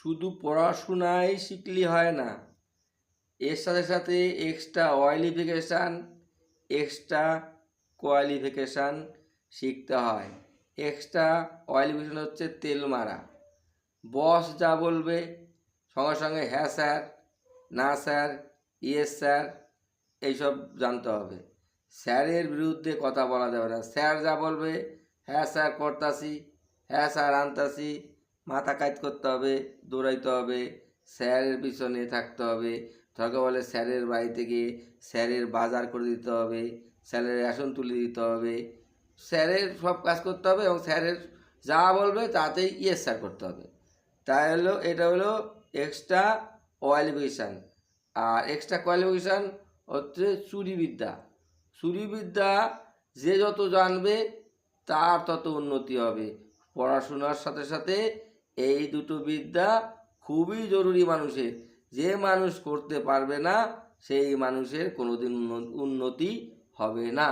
শুধু পড়াশোনাই শিখলে হয় না, এর সাথে সাথে এক্সট্রা কোয়ালিফিকেশান শিখতে হয়। এক্সট্রা কোয়ালিফিকেশান হচ্ছে তেল মারা। বস যা বলবে সঙ্গে সঙ্গে হ্যাঁ স্যার, না স্যার, ইয়েস স্যার, এইসব জানতে হবে। স্যারের বিরুদ্ধে কথা বলা যাবে না। স্যার যা বলবে হ্যাঁ স্যার করতাছি, হ্যাঁ স্যার আনতাছি, মাথা কাজ করতে হবে, দৌড়াইতে হবে, স্যারের পিছনে থাকতে হবে। তাকে বলে স্যারের বাড়িতে গিয়ে স্যারের বাজার করে দিতে হবে, স্যারের রেশন তুলে দিতে হবে, স্যারের সব কাজ করতে হবে এবং স্যারের যা বলবে তাতেই ইয়েস স্যার করতে হবে। তাই হলো এটা হলো এক্সট্রা কোয়ালিফিকেশান। আর এক্সট্রা কোয়ালিফিকেশান হচ্ছে চুরিবিদ্যা। চুরিবিদ্যা যে যত জানবে তার তত উন্নতি হবে। পড়াশোনার সাথে সাথে এই দুটো বিদ্যা খুবই জরুরি মানুষের। যে মানুষ করতে পারবে না সেই মানুষের কোনোদিন উন্নতি হবে না।